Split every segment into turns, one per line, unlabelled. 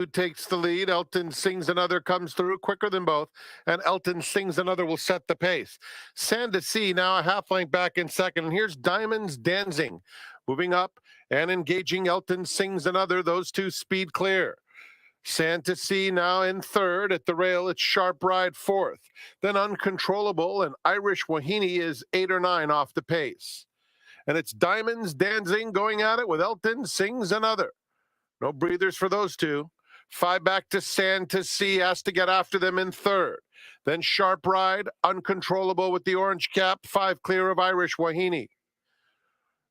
Who takes the lead. Elton Sings Another comes through quicker than both, and Elton Sings Another will set the pace. Sand Sea now a half length back in second, and here's Diamonds Dancing moving up and engaging Elton Sings Another. Those two speed clear. Santa Sea now in third. At the rail, it's Sharp Ride fourth. Then Uncontrollable and Irish Wahine is 8 or 9 off the pace. And it's Diamonds Dancing going at it with Elton Sings Another. No breathers for those two. 5 back to Santa Sea, has to get after them in third. Then Sharp Ride, Uncontrollable with the orange cap, 5 clear of Irish Wahine.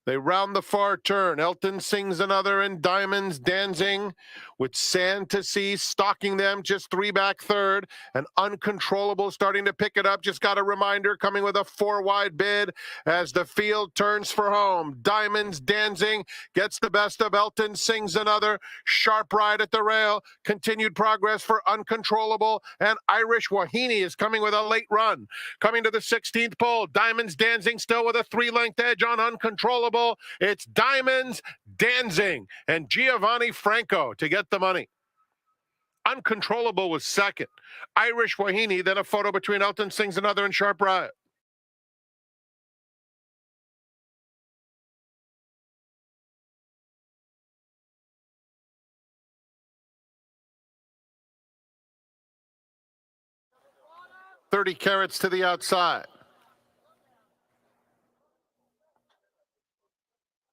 They round the far turn. Elton Sings Another and Diamonds Dancing with Santa Sea stalking them, just 3 back third. And Uncontrollable starting to pick it up. Just got a reminder coming with a 4 wide bid as the field turns for home. Diamonds Dancing gets the best of Elton Sings Another. Sharp Ride at the rail. Continued progress for Uncontrollable. And Irish Wahine is coming with a late run. Coming to the 16th pole. Diamonds Dancing still with a 3-length edge on Uncontrollable. It's Diamonds Dancing and Giovanni Franco to get the money. Uncontrollable was second. Irish Wahine, then a photo between Elton Sings Another and Sharp Ride. $30 carats to the outside.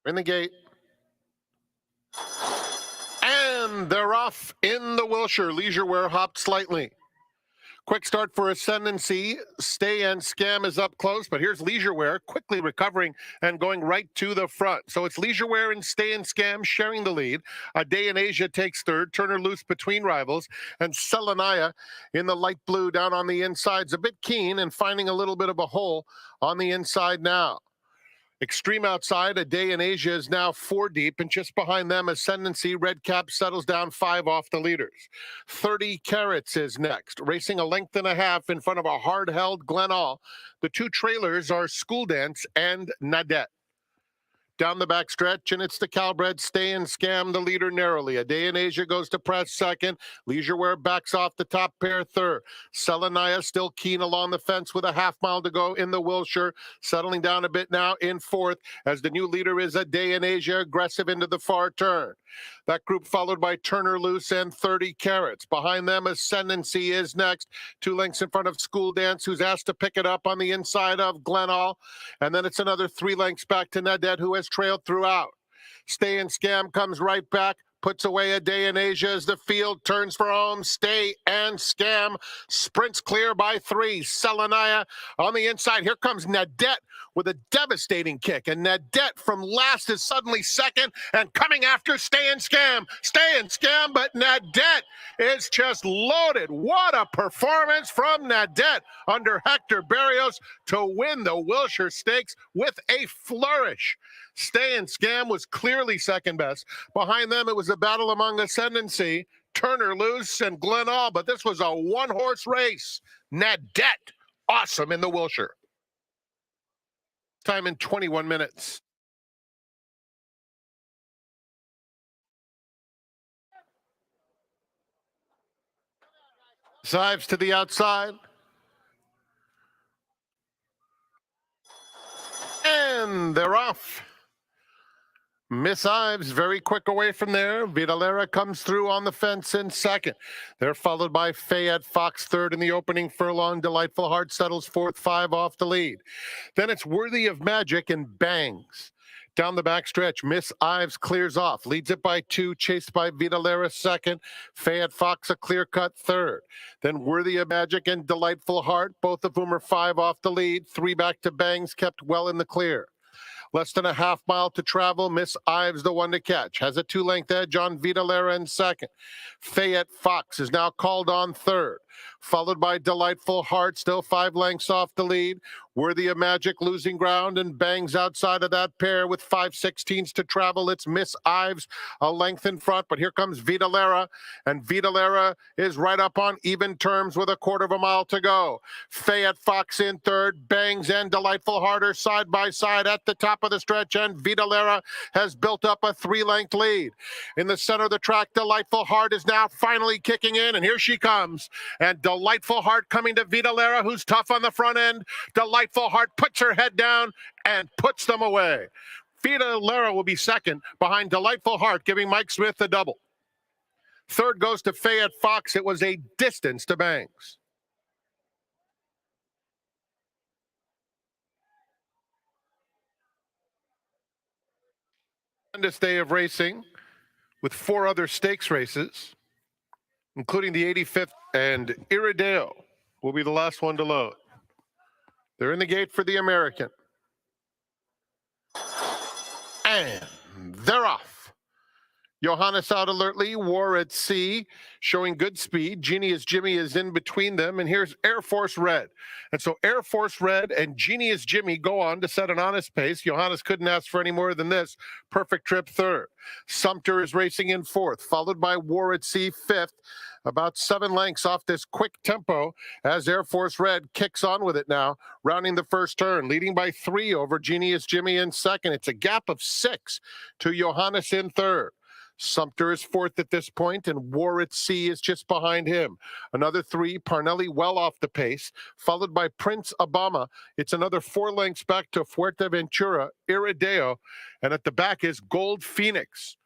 In the gate. And they're off in the Wilshire. Leisure Wear hopped slightly. Quick start for Ascendancy. Stay and Scam is up close, but here's Leisure Wear quickly recovering and going right to the front. So it's Leisure Wear and Stay and Scam sharing the lead. A Day in Asia takes third. Turner Loose between rivals. And Selenaya in the light blue down on the inside's a bit keen and finding a little bit of a hole on the inside now. Extreme outside, A Day in Asia is now 4 deep, and just behind them, Ascendancy, Red Cap settles down 5 off the leaders. 30 Carats is next, racing a length and a half in front of a hard-held Glenall. The 2 trailers are School Dance and Nadette. Down the back stretch, and it's the Calbred Stay and Scam, the leader narrowly. A Day in Asia goes to press second. Leisure Wear backs off the top pair third. Selenaya still keen along the fence with a half mile to go in the Wilshire. Settling down a bit now in fourth as the new leader is A Day in Asia, aggressive into the far turn. That group followed by Turner Loose and 30 Carats. Behind them, Ascendancy is next. 2 lengths in front of School Dance, who's asked to pick it up on the inside of Glenall. And then it's another 3 lengths back to Nadette, who has trailed throughout. Stay and Scam comes right back. Puts away A Day in Asia as the field turns for home. Stay and Scam sprints clear by 3. Selenaya on the inside. Here comes Nadette with a devastating kick. And Nadette from last is suddenly second and coming after Stay and Scam. Stay and Scam, but Nadette is just loaded. What a performance from Nadette under Hector Barrios to win the Wilshire Stakes with a flourish. Stay and Scam was clearly second best. Behind them, it was a battle among Ascendancy, Turner Loose, and Glenall, but this was a 1-horse race. Nadette, awesome in the Wilshire. Time in 21 minutes. Sives to the outside. And they're off. Miss Ives very quick away from there. Vidalera comes through on the fence in second. They're followed by Fayette Fox third in the opening furlong. Delightful Heart settles fourth, 5 off the lead. Then it's Worthy of Magic and Bangs. Down the back stretch, Miss Ives clears off, leads it by 2, chased by Vidalera second. Fayette Fox a clear-cut third. Then Worthy of Magic and Delightful Heart, both of whom are 5 off the lead. 3 back to Bangs, kept well in the clear. Less than a half mile to travel. Miss Ives, the one to catch. Has a 2-length edge on Vidalera in second. Fayette Fox is now called on third. Followed by Delightful Heart, still 5 lengths off the lead. Worthy of Magic losing ground and bangs outside of that pair with 5/16 to travel. It's Miss Ives a length in front, but here comes Vidalera, and Vidalera is right up on even terms with a quarter of a mile to go. Fayette Fox in third, Bangs and Delightful Harder side by side at the top of the stretch, and Vidalera has built up a 3-length lead. In the center of the track, Delightful Heart is now finally kicking in, and here she comes. And Delightful Heart coming to Vidalera, who's tough on the front end. Delightful Heart puts her head down and puts them away. Vidalera will be second behind Delightful Heart, giving Mike Smith the double. Third goes to Fayette Fox. It was a distance to Bangs. This day of racing with 4 other stakes races, including the 85th, and Irideo will be the last one to load. They're in the gate for the American. And they're off. Johannes out alertly, War at Sea, showing good speed. Genius Jimmy is in between them, and here's Air Force Red. And so Air Force Red and Genius Jimmy go on to set an honest pace. Johannes couldn't ask for any more than this. Perfect Trip third. Sumter is racing in fourth, followed by War at Sea fifth. About 7 lengths off this quick tempo as Air Force Red kicks on with it now, rounding the first turn, leading by 3 over Genius Jimmy in second. It's a gap of 6 to Johannes in third. Sumter is fourth at this point, and War at Sea is just behind him. Another 3, Parnelli well off the pace, followed by Prince Obama. It's another 4 lengths back to Fuerteventura, Irideo, and at the back is Gold Phoenix.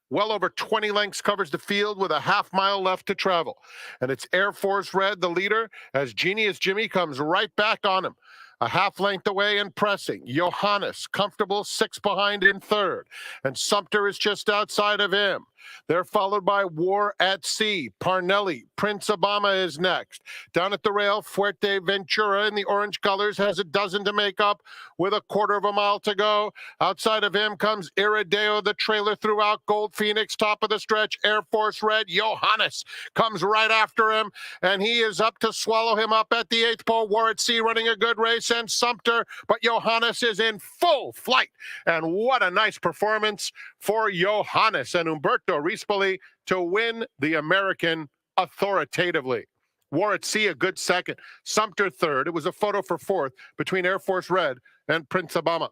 Well over 20 lengths covers the field with a half-mile left to travel. And it's Air Force Red, the leader, as Genius Jimmy comes right back on him. A half length away and pressing. Johannes, comfortable, 6 behind in third. And Sumter is just outside of him. They're followed by War at Sea. Parnelli, Prince Obama is next. Down at the rail, Fuerteventura in the orange colors has a dozen to make up with a quarter of a mile to go. Outside of him comes Irideo, the trailer throughout. Gold Phoenix, top of the stretch. Air Force Red. Johannes comes right after him, and he is up to swallow him up at the 8th pole. War at Sea running a good race, and Sumter, but Johannes is in full flight. And what a nice performance for Johannes and Umberto Rispoli to win the American authoritatively. War at Sea a good second. Sumter third. It was a photo for fourth between Air Force Red and Prince Obama.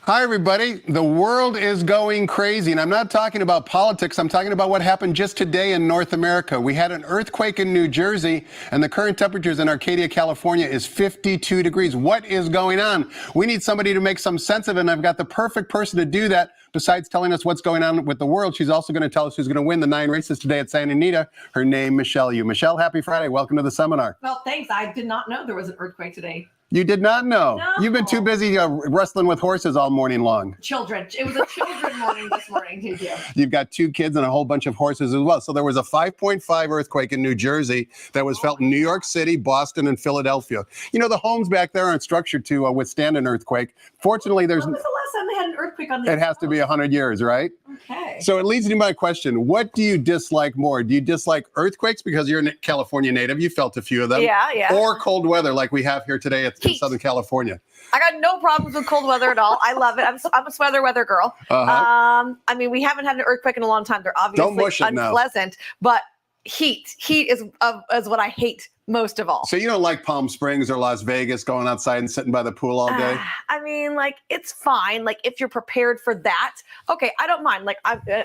Hi, everybody. The world is going crazy, and I'm not talking about politics. I'm talking about what happened just today in North America. We had an earthquake in New Jersey, and the current temperatures in Arcadia, California is 52 degrees. What is going on? We need somebody to make some sense of it, and I've got the perfect person to do that. Besides telling us what's going on with the world, she's also going to tell us who's going to win the 9 races today at Santa Anita. Her name, Michelle Yu. Michelle, happy Friday. Welcome to the seminar.
Well, thanks. I did not know there was an earthquake today.
You did not know?
No.
You've been too busy wrestling with horses all morning long.
Children. It was a children morning this morning, too.
You've got 2 kids and a whole bunch of horses as well. So there was a 5.5 earthquake in New Jersey that was felt in New York City, Boston, and Philadelphia. You know, the homes back there aren't structured to withstand an earthquake. Fortunately, there's...
When was the last time they had an earthquake on the...
It has to be 100 years, right?
Okay.
So it leads to my question. What do you dislike more? Do you dislike earthquakes because you're a California native? You felt a few of them.
Yeah.
Or cold weather like we have here today in Southern California?
I got no problems with cold weather at all. I love it. I'm a sweater weather girl. I mean, we haven't had an earthquake in a long time. They're obviously unpleasant, but heat is what I hate most of all.
So you don't like Palm Springs or Las Vegas, going outside and sitting by the pool all day?
I mean, like, it's fine. Like, if you're prepared for that, okay, I don't mind. Like,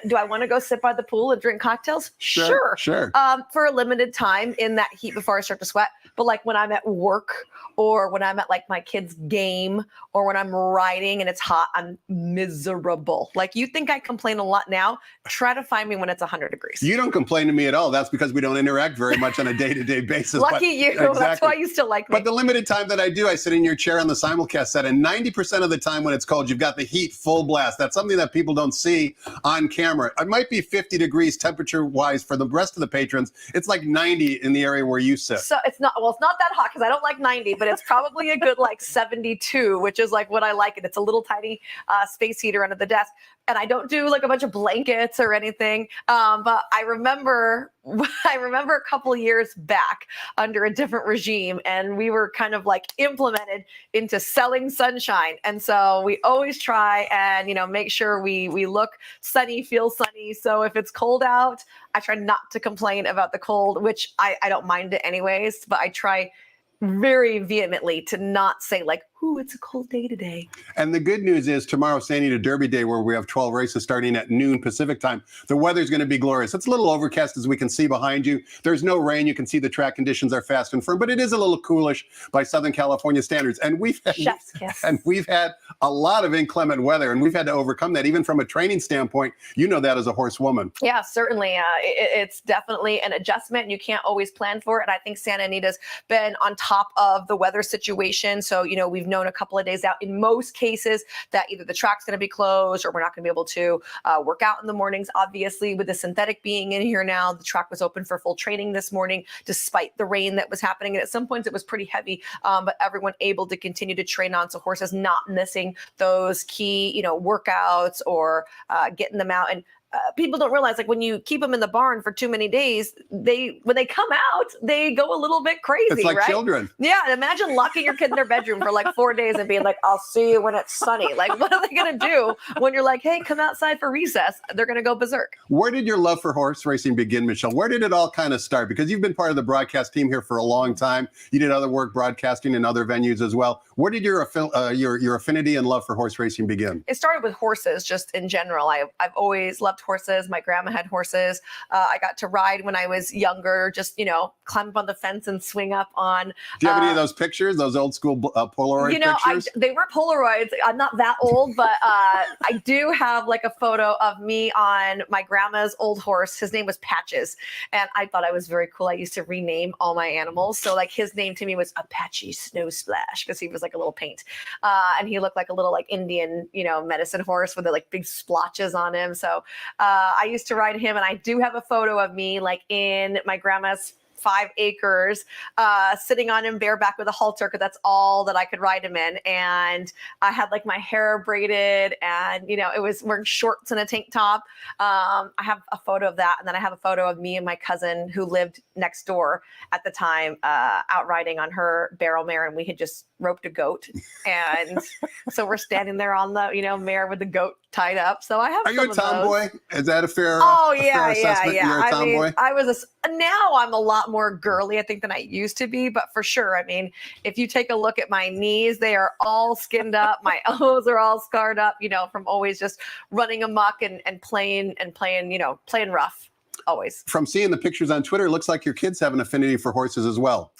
do I want to go sit by the pool and drink cocktails? Sure. For a limited time in that heat before I start to sweat. But like when I'm at work or when I'm at like my kid's game or when I'm riding and it's hot, I'm miserable. Like, you think I complain a lot now? Try to find me when it's 100 degrees.
You don't complain to me at all. That's because we don't interact very much on a day-to-day basis.
Lucky you. Exactly. That's why you still like me.
But the limited time that I do, I sit in your chair on the simulcast set, and 90% of the time when it's cold, you've got the heat full blast. That's something that people don't see on camera. It might be 50 degrees temperature-wise for the rest of the patrons. It's like 90 in the area where you sit.
So it's not that hot because I don't like 90, but it's probably a good like 72, which is like what I like. And it's a little tiny space heater under the desk. And I don't do like a bunch of blankets or anything. But I remember a couple years back under a different regime, and we were kind of like implemented into selling sunshine. And so we always try and, make sure we look sunny, feel sunny. So if it's cold out, I try not to complain about the cold, which I don't mind it anyways, but I try very vehemently to not say like, ooh, it's a cold day today.
And the good news is tomorrow, Santa Anita Derby Day, where we have 12 races starting at noon Pacific time, the weather's going to be glorious. It's a little overcast, as we can see behind you. There's no rain. You can see the track conditions are fast and firm, but it is a little coolish by Southern California standards. And we've had a lot of inclement weather, and we've had to overcome that, even from a training standpoint. You know that as a horsewoman.
Yeah, certainly. It's definitely an adjustment. You can't always plan for it. And I think Santa Anita's been on top of the weather situation. So, we've known a couple of days out in most cases that either the track's going to be closed or we're not going to be able to work out in the mornings. Obviously, with the synthetic being in here now, the track was open for full training this morning, despite the rain that was happening. And at some points it was pretty heavy, but everyone able to continue to train on. So horses not missing those key, workouts or getting them out. And people don't realize, like, when you keep them in the barn for too many days, when they come out, they go a little bit crazy.
It's like
right?
Children.
Yeah. Imagine locking your kid in their bedroom for like 4 days and being like, I'll see you when it's sunny. Like, what are they going to do when you're like, hey, come outside for recess? They're going to go berserk.
Where did your love for horse racing begin, Michelle? Where did it all kind of start? Because you've been part of the broadcast team here for a long time. You did other work broadcasting in other venues as well. Where did your affinity and love for horse racing begin?
It started with horses, just in general. I've always loved horses. My grandma had horses. I got to ride when I was younger, just, climb up on the fence and swing up on.
Do you have any of those pictures, those old school Polaroid pictures?
They were Polaroids. I'm not that old, but I do have like a photo of me on my grandma's old horse. His name was Patches. And I thought I was very cool. I used to rename all my animals. So like his name to me was Apache Snow Splash because he was like a little paint. And he looked like a little like Indian, medicine horse with the like big splotches on him. So I used to ride him, and I do have a photo of me like in my grandma's 5 acres, sitting on him bareback with a halter, because that's all that I could ride him in. And I had like my hair braided, and it was wearing shorts and a tank top. I have a photo of that, and then I have a photo of me and my cousin who lived next door at the time, out riding on her barrel mare, and we had just roped a goat, and so we're standing there on the mare with the goat tied up. So I have.
Are you a
some of those.
tomboy? Is that a fair?
Oh
a fair
yeah.
assessment? You're a tomboy.
I mean, now I'm a lot more girly, I think, than I used to be. But for sure, I mean, if you take a look at my knees, they are all skinned up. My elbows are all scarred up, from always just running amok and playing, playing rough. Always.
From seeing the pictures on Twitter, it looks like your kids have an affinity for horses as well.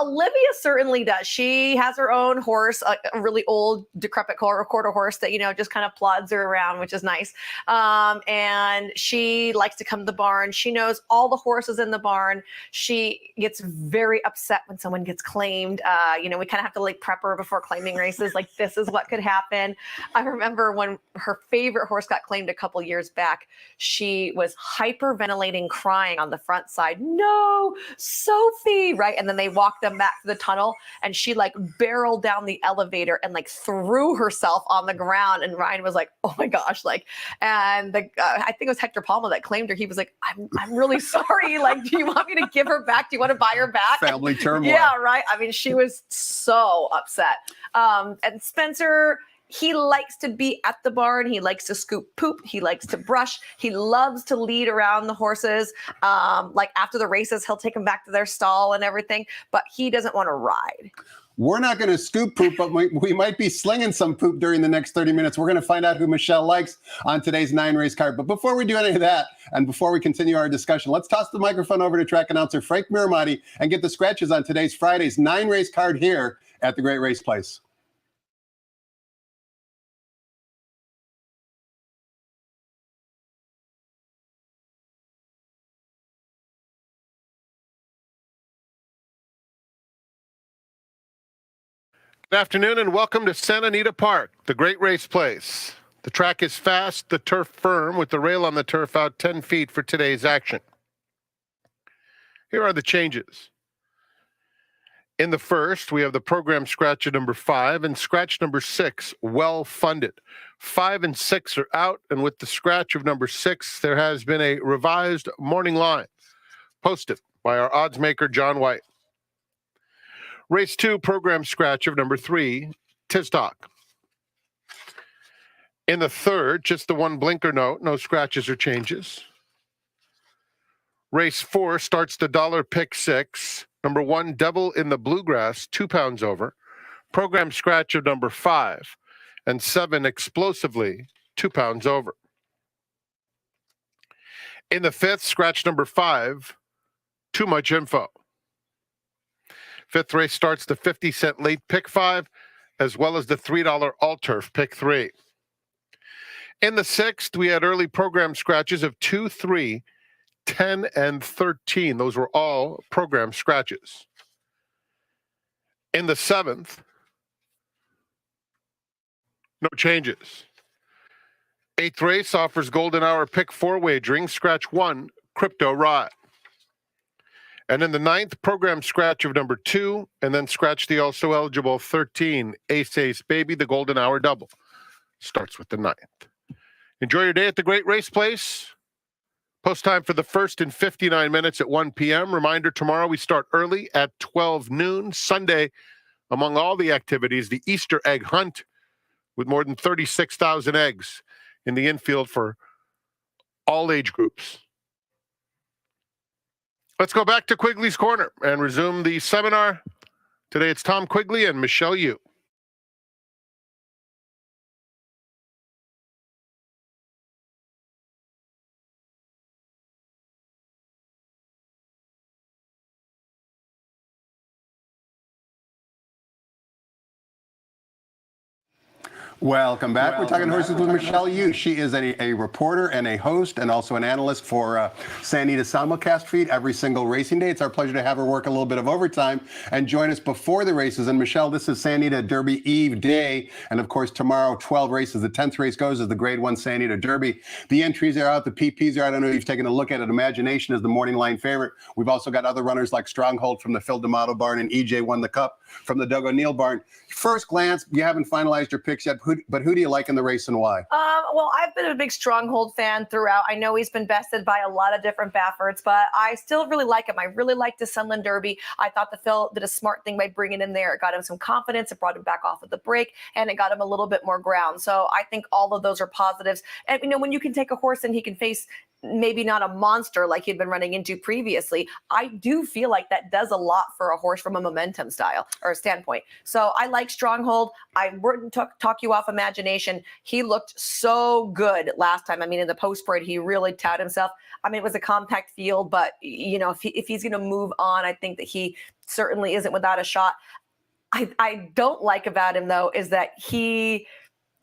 Olivia certainly does. She has her own horse, a really old, decrepit quarter horse that, just kind of plods her around, which is nice. And she likes to come to the barn. She knows all the horses in the barn. She gets very upset when someone gets claimed. We kind of have to prep her before claiming races. This is what could happen. I remember when her favorite horse got claimed a couple years back, she was hyperventilating, crying on the front side. No, Sophie, right? And then they walked them back to the tunnel, and she barreled down the elevator and threw herself on the ground. And Ryan was like, "Oh my gosh!" And the I think it was Hector Palma that claimed her. He was like, "I'm really sorry. Do you want me to give her back? Do you want to buy her back?"
Family turmoil.
Yeah, right. I mean, she was so upset. And Spencer, he likes to be at the barn. He likes to scoop poop. He likes to brush. He loves to lead around the horses. After the races, he'll take them back to their stall and everything, but he doesn't want to ride.
We're not going to scoop poop, but we might be slinging some poop during the next 30 minutes. We're going to find out who Michelle likes on today's 9-race card. But before we do any of that, and before we continue our discussion, let's toss the microphone over to track announcer Frank Miramati and get the scratches on today's Friday's 9-race card here at the Great Race Place.
Good afternoon and welcome to Santa Anita Park, the Great Race Place. The track is fast, the turf firm, with the rail on the turf out 10 feet for today's action. Here are the changes. In the first, we have the program scratch at number 5 and scratch number 6, well funded. 5 and 6 are out, and with the scratch of number 6, there has been a revised morning line posted by our odds maker, John White. Race 2, program scratch of number 3, Tistock. In the third, just the one blinker note, no scratches or changes. Race 4 starts the dollar pick 6. Number 1, Devil in the Bluegrass, 2 pounds over. Program scratch of number 5. And 7, Explosively, 2 pounds over. In the fifth, scratch number 5, Too Much Info. Fifth race starts the 50-cent late pick 5, as well as the $3 all-turf pick 3. In the sixth, we had early program scratches of 2, 3, 10, and 13. Those were all program scratches. In the seventh, no changes. Eighth race offers golden hour pick 4 wagering, scratch 1, Crypto Ride. And in the ninth, program scratch of number 2, and then scratch the also eligible 13, Ace Baby, the golden hour double. Starts with the ninth. Enjoy your day at the Great Race Place. Post time for the first in 59 minutes at 1 p.m. Reminder, tomorrow we start early at 12 noon. Sunday, among all the activities, the Easter egg hunt with more than 36,000 eggs in the infield for all age groups. Let's go back to Quigley's Corner and resume the seminar. Today it's Tom Quigley and Michelle Yu.
Welcome back. We're talking horses with Michelle Yu. She is a reporter and a host and also an analyst for Santa Anita simulcast feed every single racing day. It's our pleasure to have her work a little bit of overtime and join us before the races. And Michelle, this is Santa Anita Derby Eve day. And of course, tomorrow, 12 races. The 10th race goes as the Grade 1 Santa Anita Derby. The entries are out. The PPs are out. I don't know if you've taken a look at it. Imagination is the morning line favorite. We've also got other runners like Stronghold from the Phil D'Amato barn and EJ Won the Cup from the Doug O'Neill barn. First glance, you haven't finalized your picks yet. who do you like in the race and why?
Well, I've been a big Stronghold fan throughout. I know he's been bested by a lot of different Baffords, but I still really like him. I really liked the Sunland Derby. I thought the Phil did a smart thing by bringing him there. It got him some confidence. It brought him back off of the break, and it got him a little bit more ground. So I think all of those are positives. And, when you can take a horse and he can face maybe not a monster like he'd been running into previously, I do feel like that does a lot for a horse from a momentum style or standpoint. So I like Stronghold. I wouldn't talk you off imagination. He looked so good last time. I mean, in the post parade, he really touted himself. I mean, it was a compact field, but if he's going to move on, I think that he certainly isn't without a shot. I don't like about him though is that he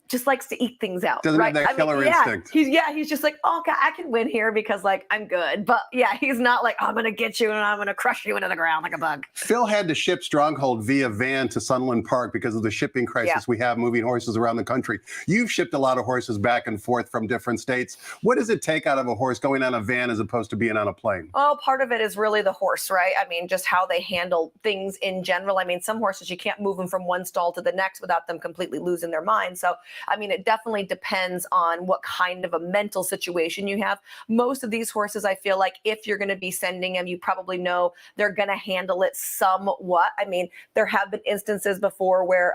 just likes to eat things out.
Doesn't
right?
have that killer instinct.
He's just like, oh, okay, I can win here because I'm good. But yeah, he's not like, I'm going to get you and I'm going to crush you into the ground like a bug.
Phil had to ship Stronghold via van to Sunland Park because of the shipping crisis we have moving horses around the country. You've shipped a lot of horses back and forth from different states. What does it take out of a horse going on a van as opposed to being on a plane?
Oh, part of it is really the horse, right? I mean, just how they handle things in general. I mean, some horses, you can't move them from one stall to the next without them completely losing their mind. So, I mean, it definitely depends on what kind of a mental situation you have. Most of these horses, I feel like if you're going to be sending them, you probably know they're going to handle it somewhat. I mean, there have been instances before where,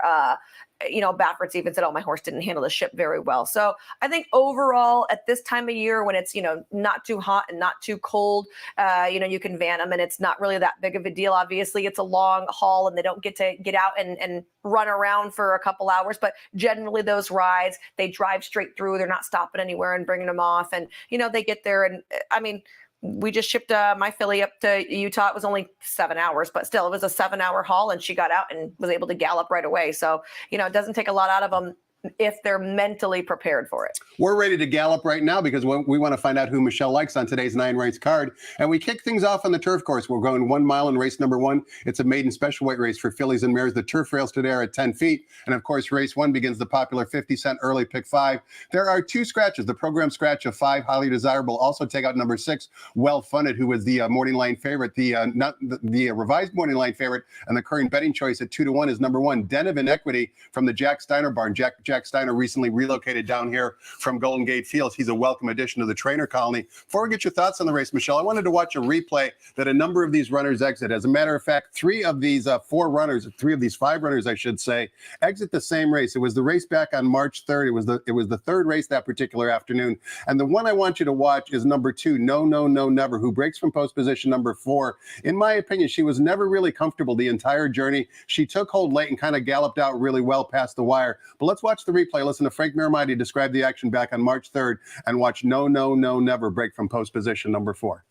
Baffords even said, oh, my horse didn't handle the ship very well. So I think overall at this time of year when it's, not too hot and not too cold, you can van them and it's not really that big of a deal. Obviously, it's a long haul and they don't get to get out and run around for a couple hours. But generally those rides, they drive straight through. They're not stopping anywhere and bringing them off. And, they get there. And I mean, we just shipped my filly up to Utah. It was only 7 hours, but still it was a 7-hour haul and she got out and was able to gallop right away. So, it doesn't take a lot out of them if they're mentally prepared for it.
We're ready to gallop right now because we want to find out who Michelle likes on today's 9-race card. And we kick things off on the turf course. We're going 1 mile in race number 1. It's a maiden special weight race for fillies and mares. The turf rails today are at 10 feet. And of course, race 1 begins the popular 50-cent early pick 5. There are 2 scratches. The program scratch of 5, Highly Desirable. Also take out number 6, Well Funded, who was the morning line favorite. The revised morning line favorite and the current betting choice at 2-1 is number 1, Den of Inequity from the Jack Steiner barn. Jack Steiner recently relocated down here from Golden Gate Fields. He's a welcome addition to the trainer colony. Before we get your thoughts on the race, Michelle, I wanted to watch a replay that a number of these runners exit. As a matter of fact, 3 of these 5 runners, I should say, exit the same race. It was the race back on March 3rd. It was the 3rd race that particular afternoon. And the one I want you to watch is number 2, No, No, No, Never, who breaks from post position number 4. In my opinion, she was never really comfortable the entire journey. She took hold late and kind of galloped out really well past the wire. But let's watch the replay. Listen to Frank Miramati describe the action back on March 3rd and watch No, No, No, Never break from post position number 4.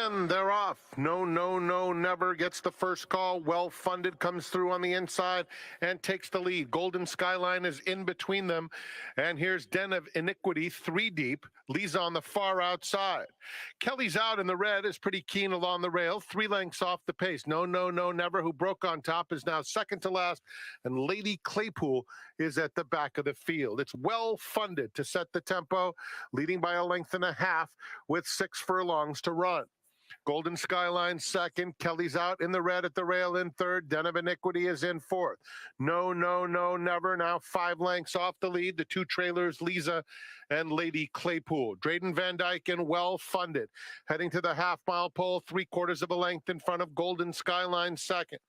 And they're off. No, No, No, Never gets the first call. Well Funded comes through on the inside and takes the lead. Golden Skyline is in between them. And here's Den of Iniquity, 3 deep. Lisa on the far outside. Kelly's Out in the red is pretty keen along the rail. 3 lengths off the pace. No, No, No, Never, who broke on top, is now second to last. And Lady Claypool is at the back of the field. It's Well Funded to set the tempo, leading by a length and a half with 6 furlongs to run. Golden Skyline second. Kelly's Out in the red at the rail in third. Den of Iniquity is in fourth. No, No, No, Never now 5 lengths off the lead. The 2 trailers, Lisa and Lady Claypool. Drayden Van Dyke and Well Funded heading to the half-mile pole, 3/4 of a length in front of Golden Skyline second.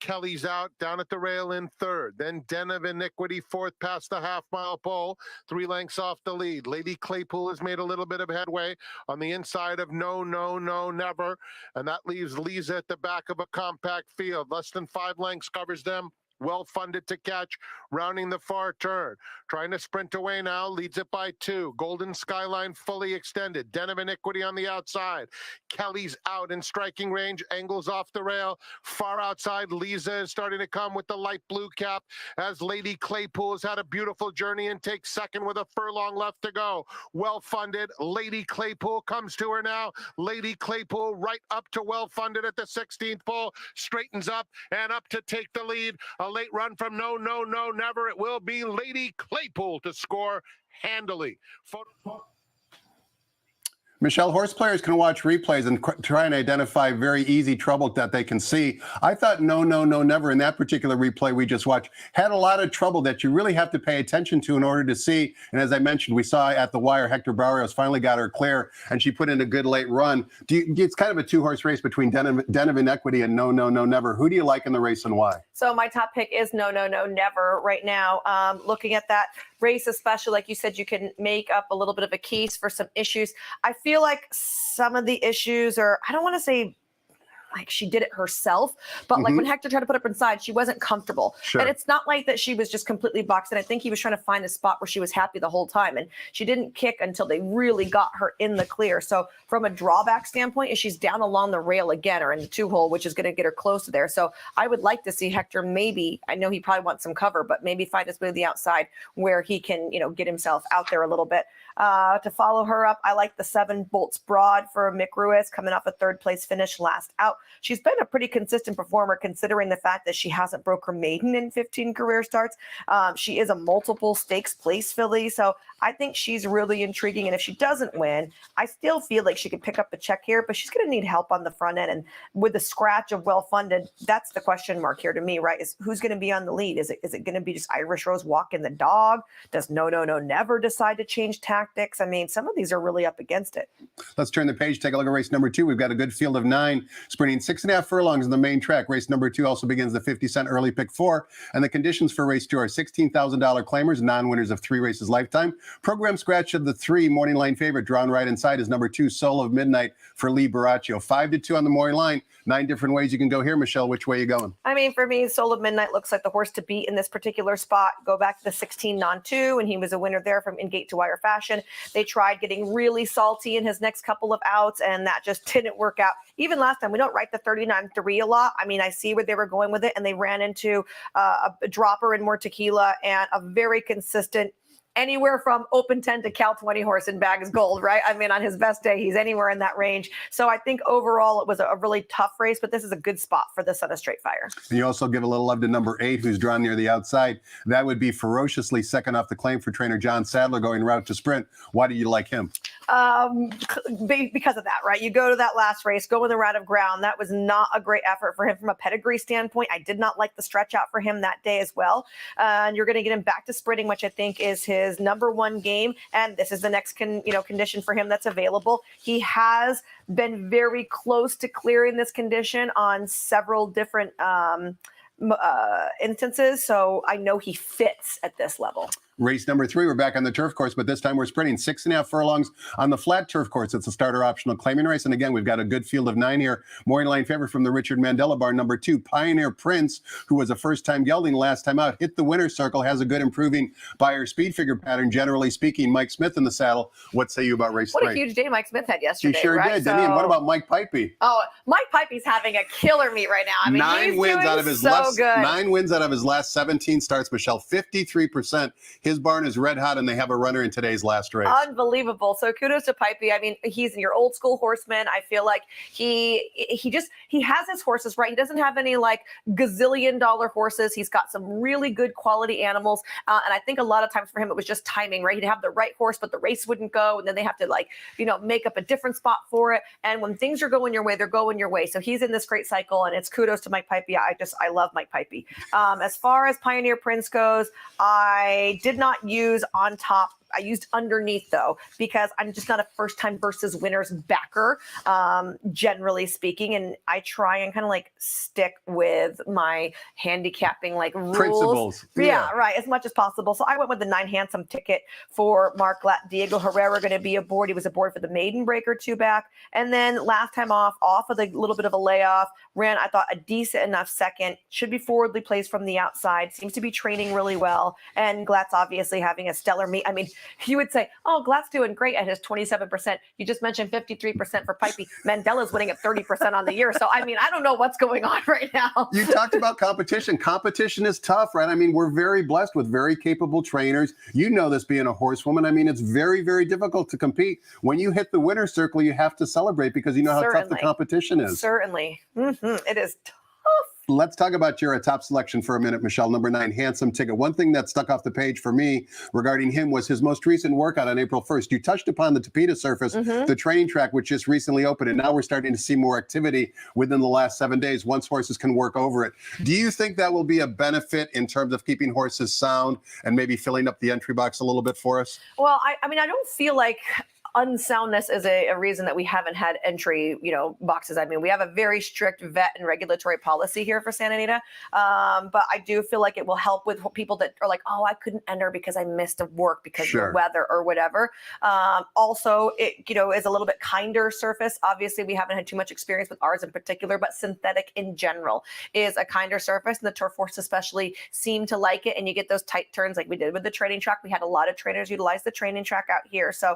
Kelly's Out down at the rail in third. Then Den of Iniquity fourth past the half-mile pole, 3 lengths off the lead. Lady Claypool has made a little bit of headway on the inside of No, No, No, Never. And that leaves Lisa at the back of a compact field. Less than 5 lengths covers them. Well Funded to catch, rounding the far turn. Trying to sprint away now, leads it by 2. Golden Skyline fully extended. Den of Iniquity on the outside. Kelly's Out in striking range, angles off the rail. Far outside, Lisa is starting to come with the light blue cap as Lady Claypool has had a beautiful journey and takes second with a furlong left to go. Well Funded, Lady Claypool comes to her now. Lady Claypool right up to Well Funded at the 16th pole, straightens up and up to take the lead. A late run from No, No, No, Never. It will be Lady Claypool to score handily.
Michelle, horse players can watch replays and try and identify very easy trouble that they can see. I thought No, No, No, Never in that particular replay we just watched had a lot of trouble that you really have to pay attention to in order to see. And as I mentioned, we saw at the wire, Hector Barrios finally got her clear, and she put in a good late run. It's kind of a two-horse race between Den of Inequity and No, No, No, Never. Who do you like in the race and why?
So my top pick is No, No, No, Never right now. Looking at that race, especially like you said, you can make up a little bit of a case for some issues. I feel like some of the issues are, I don't want to say like she did it herself, but like when Hector tried to put up inside, she wasn't comfortable.
Sure.
And it's not like that she was just completely boxed in. I think he was trying to find a spot where she was happy the whole time. And she didn't kick until they really got her in the clear. So from a drawback standpoint, if she's down along the rail again or in the 2-hole, which is going to get her close to there. So I would like to see Hector maybe, I know he probably wants some cover, but maybe find his way to the outside where he can, get himself out there a little bit. To follow her up, I like the 7 Bolts Broad for Mick Ruiz coming off a 3rd place finish last out. She's been a pretty consistent performer considering the fact that she hasn't broke her maiden in 15 career starts. She is a multiple stakes place filly, so I think she's really intriguing. And if she doesn't win, I still feel like she could pick up a check here, but she's going to need help on the front end. And with the scratch of well-funded, that's the question mark here to me, right? Is who's going to be on the lead? Is it going to be just Irish Rose walking the dog? Does No, No, No, Never decide to change tactics? I mean, some of these are really up against it.
Let's turn the page, take a look at race number 2. We've got a good field of 9, sprinting 6.5 furlongs in the main track. Race number 2 also begins the 50-cent early pick 4. And the conditions for race 2 are $16,000 claimers, non-winners of 3 races lifetime. Program scratch of the 3 morning line favorite drawn right inside is number 2, Soul of Midnight for Lee Baraccio. 5-2 on the morning line. 9 different ways you can go here. Michelle, which way are you going?
I mean, for me, Soul of Midnight looks like the horse to beat in this particular spot. Go back to the 16 non-2, and he was a winner there from in gate to wire fashion. They tried getting really salty in his next couple of outs, and that just didn't work out. Even last time, we don't write the 39-3 a lot. I mean, I see where they were going with it, and they ran into a dropper and more tequila and a very consistent anywhere from open 10 to Cal 20 horse in Bags Gold, right? I mean, on his best day, he's anywhere in that range. So I think overall it was a really tough race, but this is a good spot for the Son of Straight Fire. And
you also give a little love to number 8, who's drawn near the outside. That would be Ferociously, second off the claim for trainer John Sadler, going route to sprint. Why do you like him?
Because of that, right? You go to that last race, go with a route of ground. That was not a great effort for him from a pedigree standpoint. I did not like the stretch out for him that day as well. And you're going to get him back to sprinting, which I think is his number 1 game. And this is the next condition for him that's available. He has been very close to clearing this condition on several different instances. So I know he fits at this level.
Race number 3, we're back on the turf course, but this time we're sprinting 6.5 furlongs on the flat turf course. It's a starter optional claiming race. And again, we've got a good field of 9 here. Morning line favorite from the Richard Mandela barn, number 2, Pioneer Prince, who was a first-time gelding last time out, hit the winner's circle, has a good improving buyer speed figure pattern, generally speaking. Mike Smith in the saddle. What say you about race 3?
What a huge day Mike Smith had yesterday.
He sure did, didn't he? And what about Mike Pipey?
Oh, Mike Pipey's having a killer meet right now. I mean,
9 wins out of his last 9 wins out of his last 17 starts, Michelle. 53%. His barn is red hot, and they have a runner in today's last race.
Unbelievable. So kudos to Pipey. I mean, he's your old school horseman. I feel like he has his horses right. He doesn't have any like gazillion-dollar horses. He's got some really good quality animals. And I think a lot of times for him, it was just timing, right? He'd have the right horse, but the race wouldn't go. And then they have to make up a different spot for it. And when things are going your way, they're going your way. So he's in this great cycle, and it's kudos to Mike Pipey. I love Mike Pipey. As far as Pioneer Prince goes, I did not use on top. I used underneath though, because I'm just not a first time versus winners backer, generally speaking. And I try and kind of like stick with my handicapping like rules.
Principles.
Yeah, right. As much as possible. So I went with the 9 handsome ticket for Mark Glatt. Diego Herrera going to be aboard. He was aboard for the maiden breaker 2 back. And then last time off of the little bit of a layoff, ran, I thought, a decent enough second. Should be forwardly placed from the outside. Seems to be training really well. And Glatt's obviously having a stellar meet. I mean, you would say, oh, Glatt's doing great at his 27%. You just mentioned 53% for Pipey. Mandela's winning at 30% on the year. So, I mean, I don't know what's going on right now.
You talked about competition. Competition is tough, right? I mean, we're very blessed with very capable trainers. You know this being a horsewoman. I mean, it's very, very difficult to compete. When you hit the winner's circle, you have to celebrate because you know how tough the competition is.
Certainly. It is tough.
Let's talk about your top selection for a minute, Michelle. Number 9, Handsome Ticket. One thing that stuck off the page for me regarding him was his most recent workout on April 1st. You touched upon the Tapeta surface, the training track, which just recently opened, and now we're starting to see more activity within the last 7 days once horses can work over it. Do you think that will be a benefit in terms of keeping horses sound and maybe filling up the entry box a little bit for us?
Well, I mean, I don't feel like unsoundness is a reason that we haven't had entry, boxes. I mean, we have a very strict vet and regulatory policy here for Santa Anita. But I do feel like it will help with people that are like, oh, I couldn't enter because I missed a work because of the weather or whatever. Also, it, is a little bit kinder surface. Obviously, we haven't had too much experience with ours in particular, but synthetic in general is a kinder surface. And the turf horse especially seem to like it. And you get those tight turns like we did with the training track. We had a lot of trainers utilize the training track out here. So,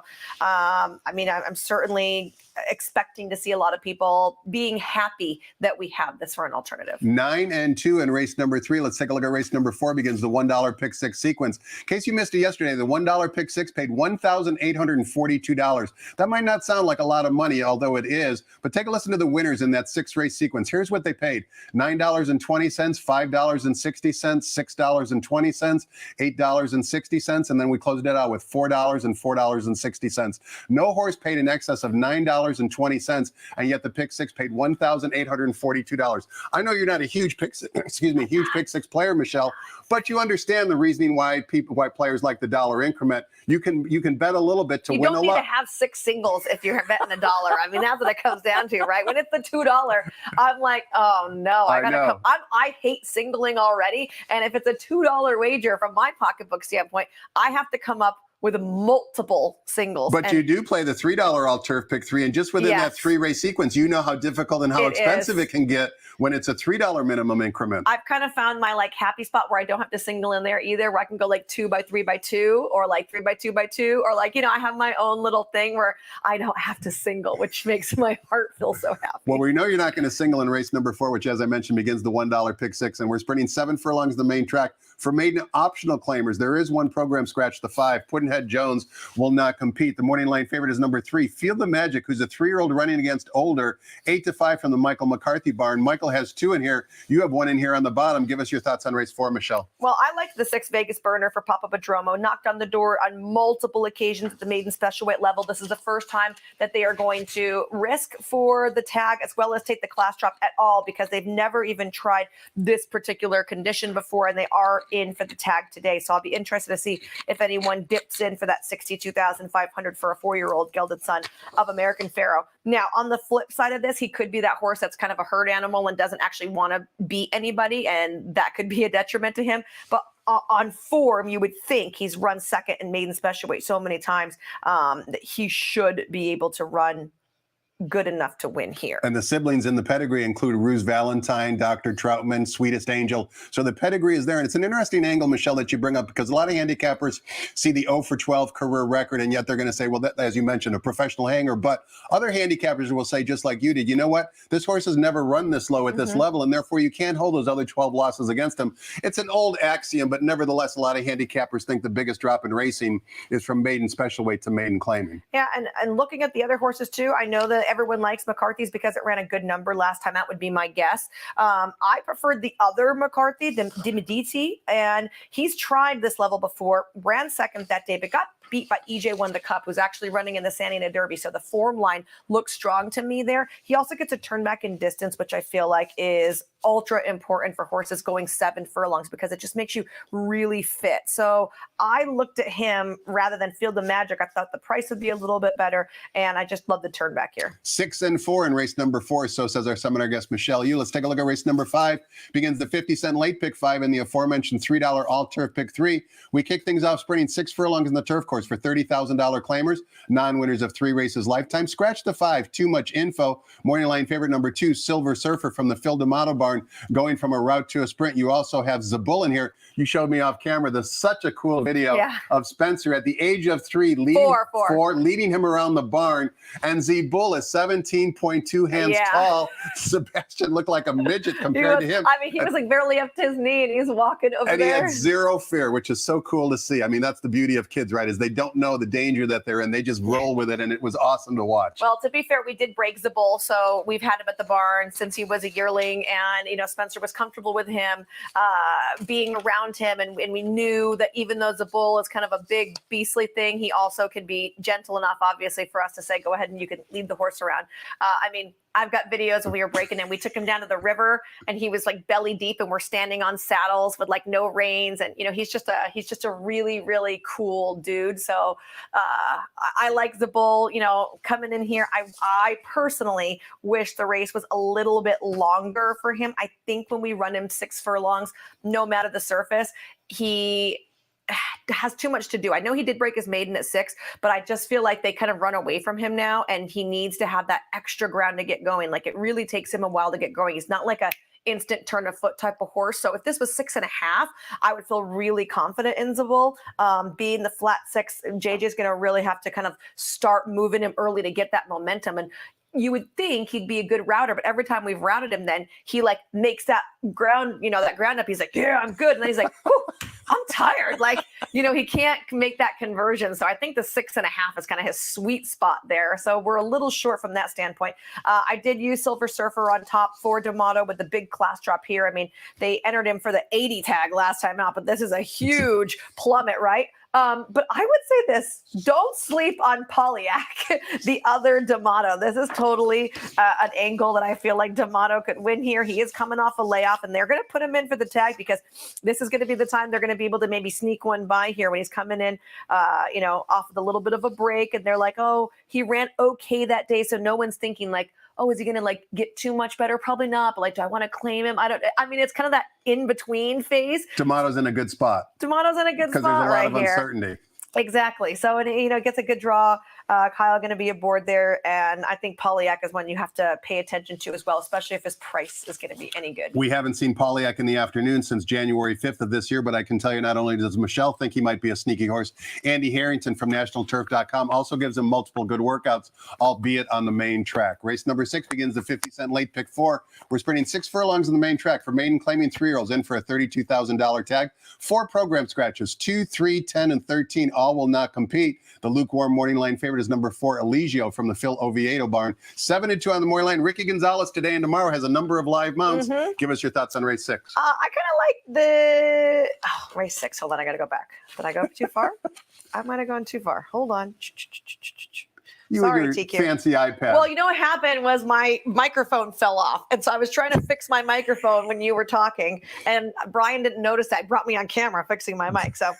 I mean, I'm certainly expecting to see a lot of people being happy that we have this for an alternative.
9 and 2 in race number 3. Let's take a look at race number 4. Begins the $1 pick 6 sequence. In case you missed it yesterday, the $1 pick 6 paid $1,842. That might not sound like a lot of money, although it is, but take a listen to the winners in that 6-race sequence. Here's what they paid: $9.20, $5.60, $6.20, $8.60, and then we closed it out with $4 and $4.60. No horse paid in excess of $9.20, and yet the pick 6 paid $1,842. I know you're not a huge pick 6 player, Michelle, but you understand the reasoning why players like the dollar increment. You can bet a little bit to win a lot.
You don't need to have 6 singles if you're betting $1. I mean, that's what it comes down to, right? When it's the $2, I'm like, oh no, I gotta come. I hate singling already, and if it's a $2 wager from my pocketbook standpoint, I have to come up with multiple singles.
But you do play the $3 all turf pick 3, and just within that 3-race sequence, you know how difficult and how expensive it can get when it's a $3 minimum increment.
I've kind of found my happy spot where I don't have to single in there either, where I can go 2 by 3 by 2 or 3 by 2 by 2, or I have my own little thing where I don't have to single, which makes my heart feel so happy.
Well, we know you're not going to single in race number 4, which, as I mentioned, begins the $1 pick 6, and we're sprinting 7 furlongs the main track. For maiden optional claimers, there is one program scratch, the 5. Puddinhead Jones will not compete. The morning line favorite is number 3, Feel the Magic, who's a 3-year-old running against older, 8-5 from the Michael McCarthy barn. Michael has 2 in here. You have 1 in here on the bottom. Give us your thoughts on race 4, Michelle.
Well, I liked the 6 Vegas Burner for Papa Padromo. Knocked on the door on multiple occasions at the maiden special weight level. This is the first time that they are going to risk for the tag as well as take the class drop at all, because they've never even tried this particular condition before, and they are in for the tag today. So I'll be interested to see if anyone dips in for that $62,500 for a 4-year-old gelded son of American Pharaoh. Now, on the flip side of this, he could be that horse that's kind of a herd animal and doesn't actually want to beat anybody, and that could be a detriment to him. But on form, you would think he's run second in maiden special weight so many times that he should be able to run good enough to win here.
And the siblings in the pedigree include Ruse Valentine, Dr. Troutman, Sweetest Angel. So the pedigree is there. And it's an interesting angle, Michelle, that you bring up, because a lot of handicappers see the 0 for 12 career record, and yet they're going to say, well, that, as you mentioned, a professional hanger. But other handicappers will say, just like you did, you know what? This horse has never run this low at this level, and therefore you can't hold those other 12 losses against him. It's an old axiom, but nevertheless, a lot of handicappers think the biggest drop in racing is from maiden special weight to maiden claiming.
Yeah, and looking at the other horses too, I know that everyone likes McCarthy's because it ran a good number last time. That would be my guess. I preferred the other McCarthy, the Medici, and he's tried this level before, ran second that day, but got beat by EJ Won the Cup, who's actually running in the Santa Ana Derby. So the form line looks strong to me there. He also gets a turn back in distance, which I feel like is ultra important for horses going 7 furlongs, because it just makes you really fit. So I looked at him rather than Feel the Magic. I thought the price would be a little bit better, and I just love the turn back here.
6 and 4 in race number 4. So says our seminar guest, Michelle Yu. Let's take a look at race number 5. Begins the 50-cent late pick 5 and the aforementioned $3 all turf pick 3. We kick things off sprinting 6 furlongs in the turf course for $30,000 claimers, non-winners of 3 races lifetime. Scratch the 5, Too Much Info. Morning line favorite number 2, Silver Surfer from the Phil D'Amato barn, going from a route to a sprint. You also have Zabull in here. You showed me off camera. There's such a cool video of Spencer at the age of 3 leading him around the barn, and Zabull is 17.2 hands tall. Sebastian looked like a midget compared to him.
I mean, he was barely up to his knee, and he's walking over there.
And he had zero fear, which is so cool to see. I mean, that's the beauty of kids, right? Is they they don't know the danger that they're in. They just roll with it, and it was awesome to watch.
Well, to be fair, we did break Zabul, so we've had him at the barn since he was a yearling, and Spencer was comfortable with him, being around him, and we knew that even though Zabul is kind of a big beastly thing, he also can be gentle enough, obviously, for us to say, go ahead and you can lead the horse around. I've got videos when we were breaking him. We took him down to the river, and he was like belly deep, and we're standing on saddles with like no reins, and he's just a really, really cool dude. So I like Zabul, coming in here. I personally wish the race was a little bit longer for him. I think when we run him 6 furlongs, no matter the surface, he has too much to do. I know he did break his maiden at 6, but I just feel like they kind of run away from him now, and he needs to have that extra ground to get going. Like, it really takes him a while to get going. He's not like a instant turn of foot type of horse. So if this was 6.5, I would feel really confident in Zabul. Being the flat 6, JJ's going to really have to kind of start moving him early to get that momentum. And you would think he'd be a good router, but every time we've routed him, then he like makes that ground, that ground up. He's like, yeah, I'm good. And then he's like, I'm tired. Like, he can't make that conversion. So I think the 6.5 is kind of his sweet spot there. So we're a little short from that standpoint. I did use Silver Surfer on top for D'Amato with the big class drop here. I mean, they entered him for the 80 tag last time out, but this is a huge plummet, right? But I would say this: don't sleep on Polyak, the other D'Amato. This is totally an angle that I feel like D'Amato could win here. He is coming off a layoff, and they're going to put him in for the tag because this is going to be the time they're going to be able to maybe sneak one by here when he's coming in, off with a little bit of a break. And they're like, oh, he ran okay that day. So no one's thinking like, oh, is he going to like get too much better? Probably not. But like, do I want to claim him? It's kind of that in between phase.
D'Amato's in a good spot.
D'Amato's in a good spot
because there's a lot
right
of
here.
uncertainty.
Exactly. So, it gets a good draw. Kyle going to be aboard there. And I think Polyak is one you have to pay attention to as well, especially if his price is going to be any good.
We haven't seen Polyak in the afternoon since January 5th of this year, but I can tell you not only does Michelle think he might be a sneaky horse, Andy Harrington from NationalTurf.com also gives him multiple good workouts, albeit on the main track. Race number 6 begins the 50-cent late pick 4. We're sprinting 6 furlongs on the main track for maiden claiming 3-year-olds in for a $32,000 tag. 4 program scratches, 2, 3, 10, and 13. All will not compete. The lukewarm morning line favorite is number 4, Eligio from the Phil Oviedo barn. 7-2 on the morning line. Ricky Gonzalez today and tomorrow has a number of live mounts. Give us your thoughts on race 6.
I kind of like the race 6. Hold on, I got to go back. Did I go too far? I might have gone too far. Hold on. Sorry,
with your
TQ.
fancy iPad.
Well, what happened was my microphone fell off. And so I was trying to fix my microphone when you were talking. And Brian didn't notice that. He brought me on camera fixing my mic. So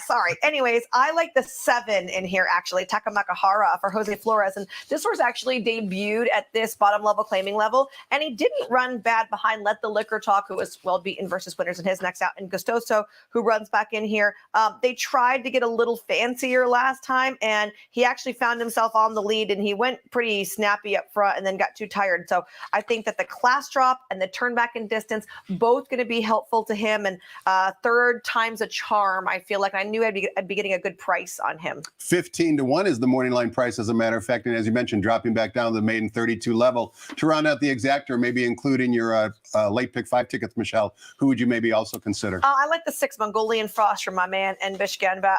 sorry. Anyways, I like the 7 in here, actually. Takamakahara for Jose Flores. And this horse actually debuted at this bottom level claiming level. And he didn't run bad behind Let the Liquor Talk, who was well beaten versus winners in his next out. And Gustoso, who runs back in here. They tried to get a little fancier last time. And he actually found himself on the lead, and he went pretty snappy up front and then got too tired. So I think that the class drop and the turn back in distance, both going to be helpful to him. And 3rd time's a charm. I feel like I knew I'd be getting a good price on him.
15-1 is the morning line price, as a matter of fact. And as you mentioned, dropping back down to the maiden 32 level. To round out the exactor, maybe including your late pick 5 tickets, Michelle, who would you maybe also consider?
I like the 6 Mongolian Frost from my man, Enbish Ganba.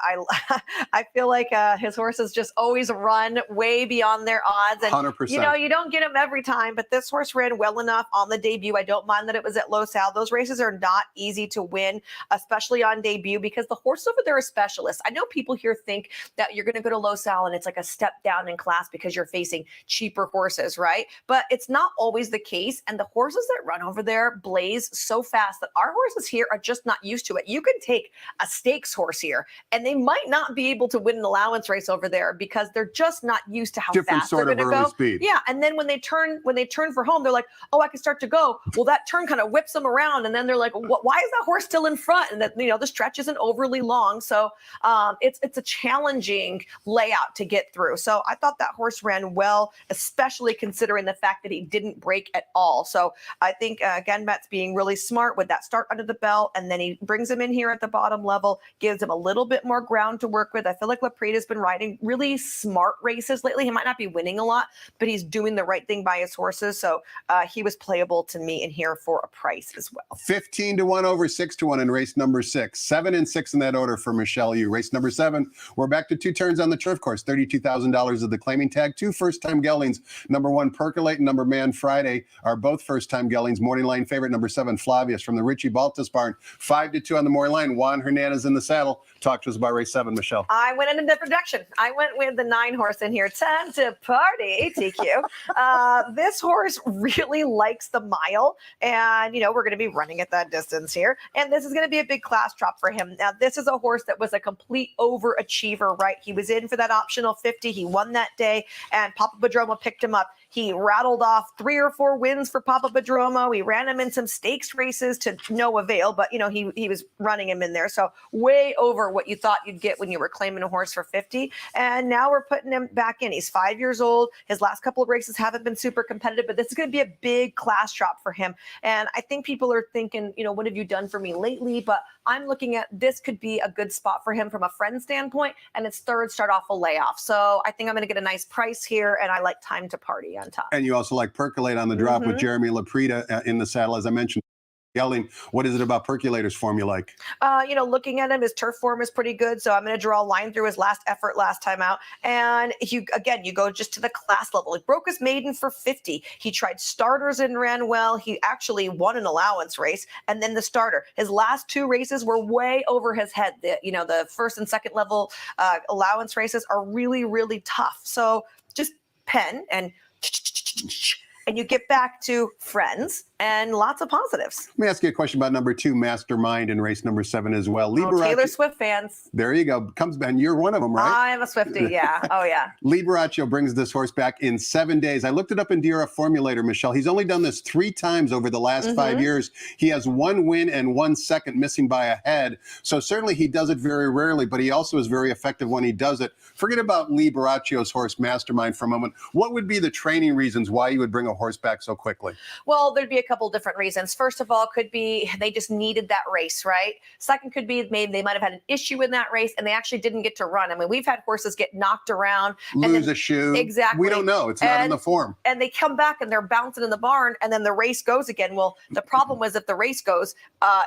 I feel like his horses just always run way beyond their odds. And
100%.
You don't get them every time, but this horse ran well enough on the debut. I don't mind that it was at Los Al. Those races are not easy to win, especially on debut, because the horses over there are specialists. I know people here think that you're going to go to Los Al and it's like a step down in class because you're facing cheaper horses, right? But it's not always the case. And the horses that run over there blaze so fast that our horses here are just not used to it. You can take a stakes horse here and they might not be able to win an allowance race over there because they're just not used to how
different
fast
sort
they're
of
going to
early
go.
speed.
Yeah, and then when they turn for home, they're like, oh, I can start to go. Well, that turn kind of whips them around, and then they're like, why is that horse still in front? And that the stretch isn't overly long, so it's a challenging layout to get through. So I thought that horse ran well, especially considering the fact that he didn't break at all. So I think Genmet's being really smart with that start under the belt, and then he brings him in here at the bottom level, gives him a little bit more ground to work with. I feel like Laprita's been riding really smart races lately. He might not be winning a lot, but he's doing the right thing by his horses. So he was playable to me in here for a price as well.
15-1 over 6-1 in race number 6. 7 and 6 in that order for Michelle Yu. Race number 7, we're back to 2 turns on the turf course. $32,000 of the claiming tag. 2 first-time geldings. Number 1, Percolate, and number Man Friday are both first-time geldings. Morning line favorite, number 7, Flavius from the Richie Baltus barn. 5-2 on the morning line. Juan Hernandez in the saddle. Talk to us about race 7, Michelle.
I went in a different direction. I went with the 9 horse in here. Time to party, TQ. This horse really likes the mile, and we're going to be running at that distance here, and this is going to be a big class drop for him. Now, this is a horse that was a complete overachiever, right? He was in for that optional 50. He won that day, and Papa Padromo picked him up. He rattled off 3 or 4 wins for Papa Padromo. He ran him in some stakes races to no avail, but he was running him in there. So way over what you thought you'd get when you were claiming a horse for 50. And now we're putting him back in. He's 5 years old. His last couple of races haven't been super competitive, but this is going to be a big class drop for him. And I think people are thinking, what have you done for me lately? But I'm looking at this could be a good spot for him from a friend standpoint, and it's third start off a layoff. So I think I'm going to get a nice price here, and I like Time to Party on top.
And you also like Percolate on the drop with Jeremy Laprida in the saddle, as I mentioned. Gelding, what is it about Percolator's form you like?
Looking at him, his turf form is pretty good. So I'm going to draw a line through his last effort last time out. And you go just to the class level. He broke his maiden for 50. He tried starters and ran well. He actually won an allowance race and then the starter. His last 2 races were way over his head. The first and second level allowance races are really, really tough. So just pen and you get back to friends and lots of positives.
Let me ask you a question about number 2, Mastermind, in race number 7 as well.
Taylor Swift fans.
There you go. Comes back, and you're one of them, right?
I'm a Swiftie, yeah. Oh, yeah.
Lee Baraccio brings this horse back in 7 days. I looked it up in Dira Formulator, Michelle. He's only done this 3 times over the last 5 years. He has 1 win and 1 second, missing by a head. So certainly he does it very rarely, but he also is very effective when he does it. Forget about Lee Baraccio's horse, Mastermind, for a moment. What would be the training reasons why you would bring a horse back so quickly?
Well, there'd be a couple different reasons. First of all, could be they just needed that race, right? Second could be maybe they might have had an issue in that race and they actually didn't get to run. I mean, we've had horses get knocked around.
Lose a shoe.
Exactly.
We don't know. It's not in the form.
And they come back and they're bouncing in the barn and then the race goes again. Well, the problem was if the race goes,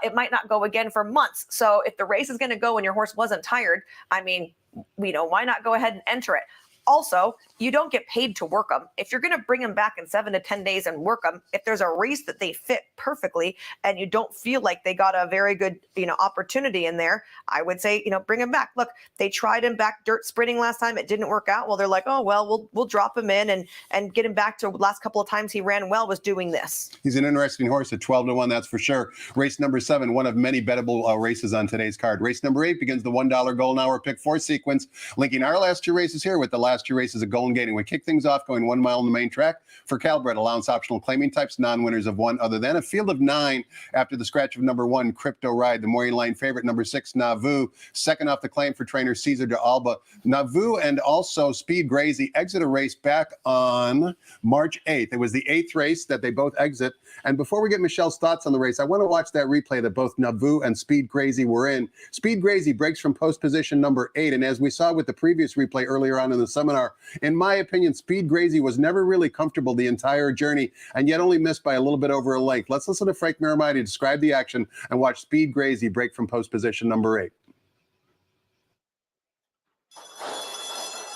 it might not go again for months. So if the race is going to go and your horse wasn't tired, I mean, why not go ahead and enter it? Also, you don't get paid to work them. If you're going to bring them back in 7 to 10 days and work them, if there's a race that they fit perfectly and you don't feel like they got a very good, opportunity in there, I would say, bring them back. Look, they tried him back dirt sprinting last time. It didn't work out. Well, they're like, oh, well, we'll drop him in and get him back to last couple of times he ran well was doing this. He's
an interesting horse at 12-1, that's for sure. Race number 7, one of many bettable races on today's card. Race number 8 begins the $1 golden hour pick 4 sequence, linking our last 2 races here with the last 2 races of Golden Gate. And we kick things off going 1 mile on the main track for Calbred, allowance optional claiming types, non-winners of 1 other than a field of 9 after the scratch of number 1, Crypto Ride, the morning line favorite, number 6, Nauvoo, second off the claim for trainer Cesar de Alba. Nauvoo and also Speed Grazy exit a race back on March 8th. It was the 8th race that they both exit. And before we get Michelle's thoughts on the race, I want to watch that replay that both Nauvoo and Speed Grazy were in. Speed Grazy breaks from post position number 8. And as we saw with the previous replay earlier on in the seminar, in my opinion, Speed Grazy was never really comfortable the entire journey and yet only missed by a little bit over a length. Let's listen to Frank Miramati describe the action and watch Speed Grazy break from post position number 8.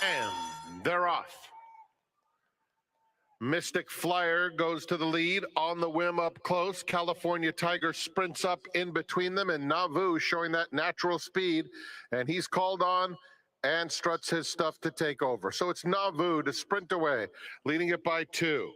And they're off. Mystic Flyer goes to the lead on the whim up close. California Tiger sprints up in between them, and Nauvoo showing that natural speed, and he's called on and struts his stuff to take over. So it's Nauvoo to sprint away, leading it by 2.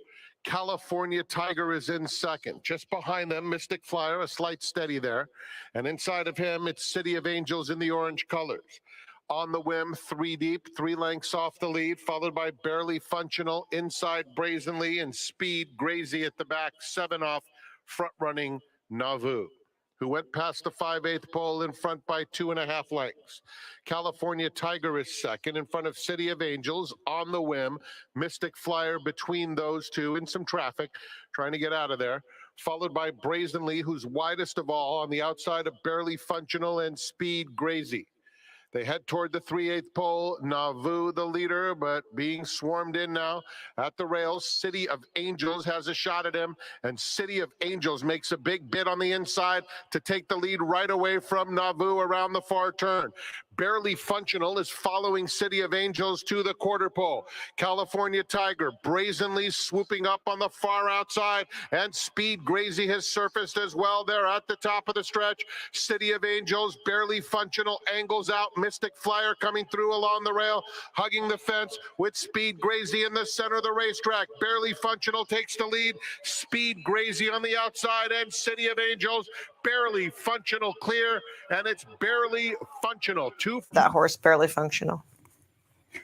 California Tiger is in second. Just behind them, Mystic Flyer, a slight steady there. And inside of him, it's City of Angels in the orange colors. On the whim, 3 deep, 3 lengths off the lead, followed by Barely Functional, inside Brazenly, and Speed Grazy at the back, 7 off, front-running Nauvoo, who went past the 5/8 pole in front by 2.5 lengths. California Tiger is second in front of City of Angels. On the whim, Mystic Flyer between those two in some traffic, trying to get out of there, followed by Brazenly, who's widest of all on the outside of Barely Functional and Speed Grazy. They head toward the 3/8 pole. Nauvoo, the leader, but being swarmed in now at the rails. City of Angels has a shot at him, and City of Angels makes a big bid on the inside to take the lead right away from Nauvoo around the far turn. Barely Functional is following City of Angels to the quarter pole. California Tiger brazenly swooping up on the far outside, and Speed Grazy has surfaced as well there at the top of the stretch. City of Angels, Barely Functional angles out. Mystic Flyer coming through along the rail, hugging the fence with Speed Grazy in the center of the racetrack. Barely Functional takes the lead. Speed Grazy on the outside, and City of Angels, Barely Functional clear, and it's Barely Functional.
That horse, Barely Functional.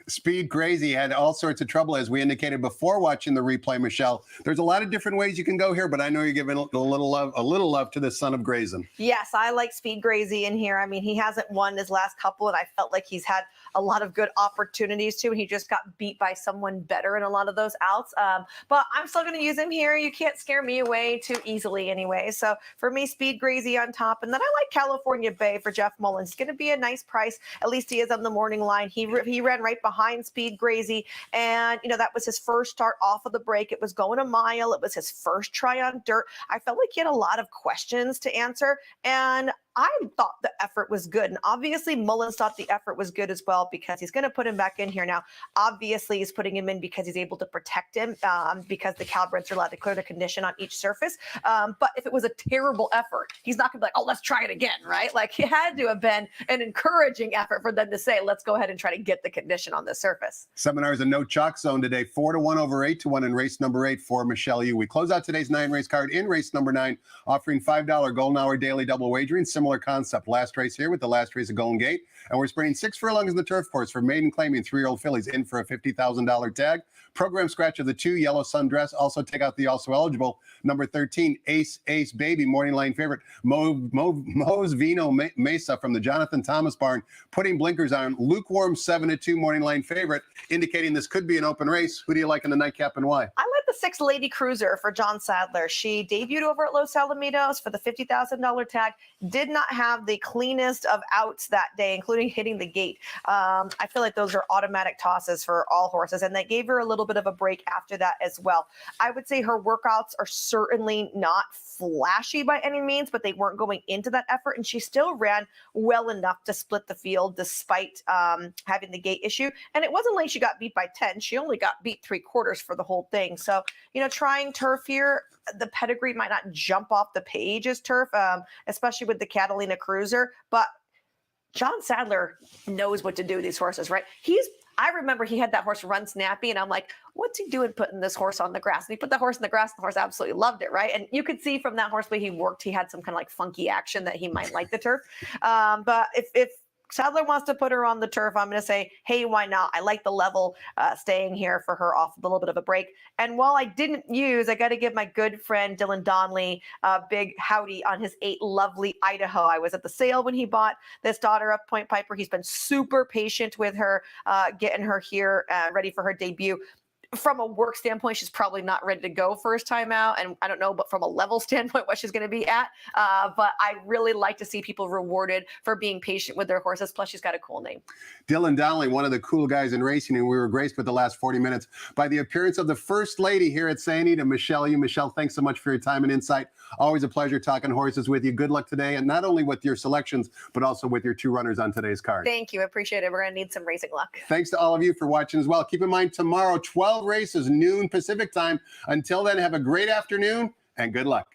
Speed Crazy had all sorts of trouble, as we indicated before watching the replay, Michelle. There's a lot of different ways you can go here, but I know you're giving a little love to the son of Grazing.
Yes, I like Speed Grazy in here. I mean, he hasn't won his last couple, and I felt like he's had a lot of good opportunities too. And he just got beat by someone better in a lot of those outs. But I'm still going to use him here. You can't scare me away too easily anyway. So for me, Speed Grazy on top. And then I like California Bay for Jeff Mullins. It's going to be a nice price. At least he is on the morning line. He ran right behind Speed Grazy. And, you know, that was his first start off of the break. It was going a mile. It was his first try on dirt. I felt like he had a lot of questions to answer. And I thought the effort was good. And obviously Mullins thought the effort was good as well, because he's going to put him back in here now. Obviously he's putting him in because he's able to protect him, because the Calibreds are allowed to clear the condition on each surface. But if it was a terrible effort, he's not going to be like, oh, let's try it again, right? Like, it had to have been an encouraging effort for them to say, let's go ahead and try to get the condition on this surface.
Seminar is a no chalk zone today, 4-1 over 8-1 in race number 8 for Michelle Yu. We close out today's 9-race card in race number 9, offering $5 golden hour daily double wagering. Similar concept. Last race here with the last race of Golden Gate. And we're spraying 6 furlongs in the turf course for maiden claiming 3-year-old fillies in for a $50,000 tag. Program scratch of the 2, Yellow Sundress. Also take out the also eligible number 13, Ace Baby, morning line favorite. Mo's Vino Mesa from the Jonathan Thomas barn, putting blinkers on. Lukewarm 7-2 morning line favorite, indicating this could be an open race. Who do you like in the nightcap and why?
I like the 6 Lady Cruiser for John Sadler. She debuted over at Los Alamitos for the $50,000 tag. Did not have the cleanest of outs that day, including hitting the gate. I feel like those are automatic tosses for all horses, and that gave her a little bit of a break after that as well. I would say her workouts are certainly not flashy by any means, but they weren't going into that effort, and she still ran well enough to split the field despite having the gate issue. And it wasn't like she got beat by 10. She only got beat 3/4 for the whole thing. So, you know, trying turf here, the pedigree might not jump off the page as turf, especially with the Catalina Cruiser, but John Sadler knows what to do with these horses, right? I remember he had that horse Run Snappy, and I'm like, what's he doing putting this horse on the grass? And he put the horse in the grass, and the horse absolutely loved it, right? And you could see from that horse way he worked, he had some kind of like funky action that he might like the turf. But if Sadler wants to put her on the turf, I'm going to say, hey, why not? I like the level staying here for her off a little bit of a break. And while I didn't use, I got to give my good friend Dylan Donnelly a big howdy on his 8 Lovely Idaho. I was at the sale when he bought this daughter of Point Piper. He's been super patient with her, getting her here ready for her debut. From a work standpoint, she's probably not ready to go first time out. And I don't know, but from a level standpoint, what she's going to be at. But I really like to see people rewarded for being patient with their horses. Plus, she's got a cool name.
Dylan Donnelly, one of the cool guys in racing, and we were graced with the last 40 minutes by the appearance of the First Lady here at St. Anita, Michelle Yu. Michelle, thanks so much for your time and insight. Always a pleasure talking horses with you. Good luck today, and not only with your selections, but also with your 2 runners on today's card.
Thank you. Appreciate it. We're going to need some racing luck.
Thanks to all of you for watching as well. Keep in mind, tomorrow, 12 races, noon Pacific time. Until then, have a great afternoon and good luck.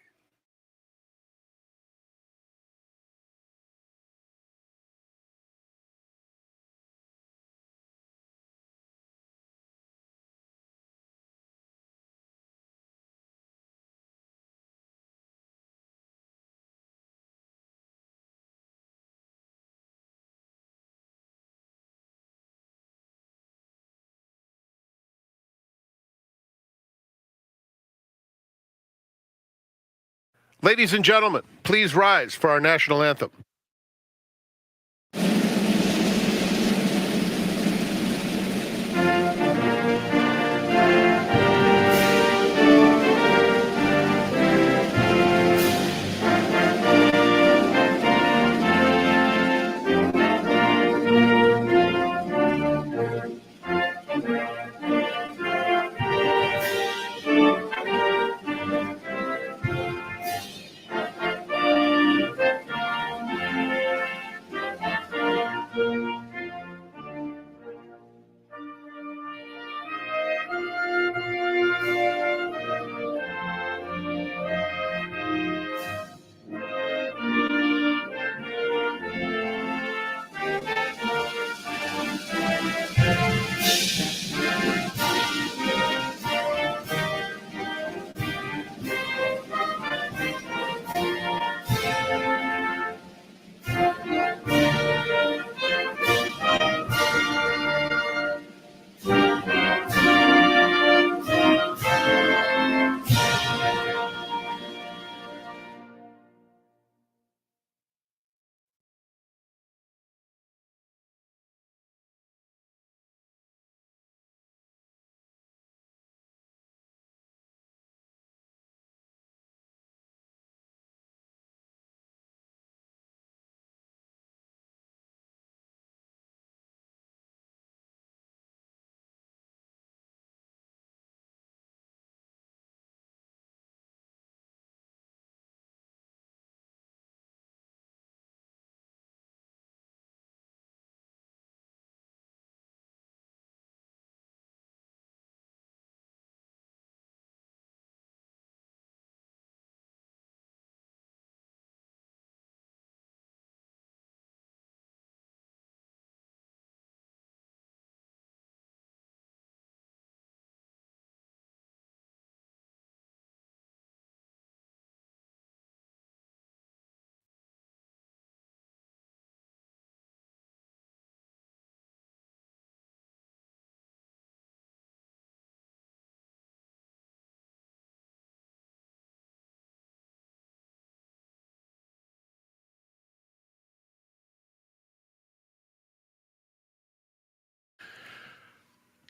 Ladies and gentlemen, please rise for our national anthem.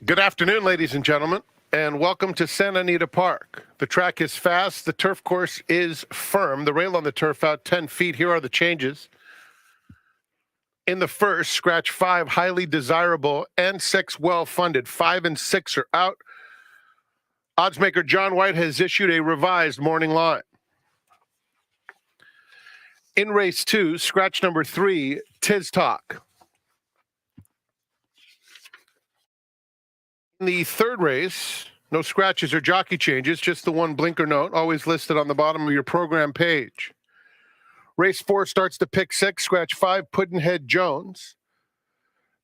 Good afternoon, ladies and gentlemen, and welcome to Santa Anita Park. The track is fast. The turf course is firm. The rail on the turf out 10 feet. Here are the changes. In the first, scratch 5, highly desirable, and 6, well-funded. 5 and 6 are out. Oddsmaker John White has issued a revised morning line. In race 2, scratch number 3, Tiz Talk. In the third race, no scratches or jockey changes, just the one blinker note, always listed on the bottom of your program page. Race 4 starts to pick 6, scratch 5, Puddinhead Jones.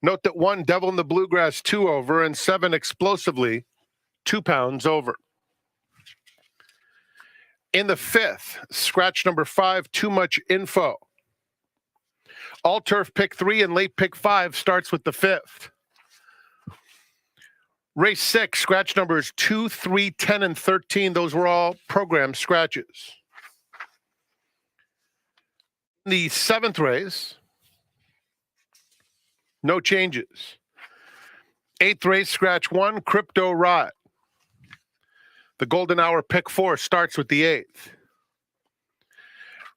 Note that 1, Devil in the Bluegrass, 2 over, and 7, Explosively, 2 pounds over. In the fifth, scratch number 5, Too Much Info. All turf pick 3 and late pick 5 starts with the fifth. Race 6, scratch numbers 2, 3, 10, and 13. Those were all program scratches. In the seventh race, no changes. Eighth race, scratch 1, Crypto Ride. The Golden Hour pick 4 starts with the eighth.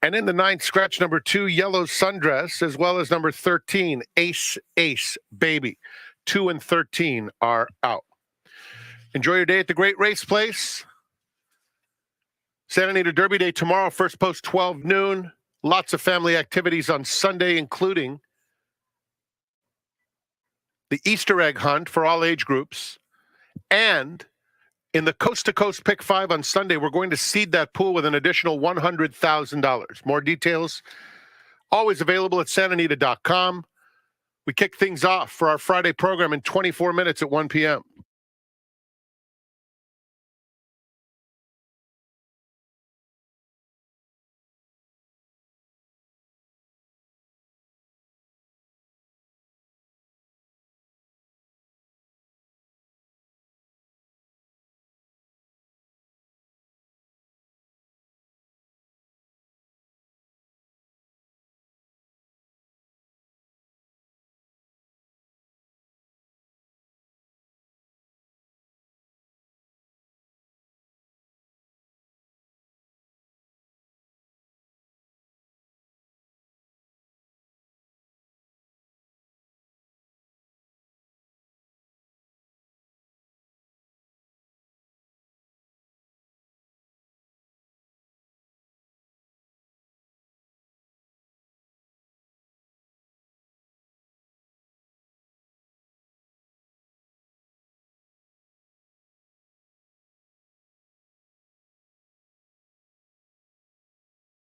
And in the ninth, scratch number 2, Yellow Sundress, as well as number 13, Ace Ace Baby. 2 and 13 are out. Enjoy your day at the Great Race Place. Santa Anita Derby Day tomorrow, first post 12 noon. Lots of family activities on Sunday, including the Easter egg hunt for all age groups. And in the Coast to Coast Pick 5 on Sunday, we're going to seed that pool with an additional $100,000. More details always available at santanita.com. We kick things off for our Friday program in 24 minutes at 1 p.m.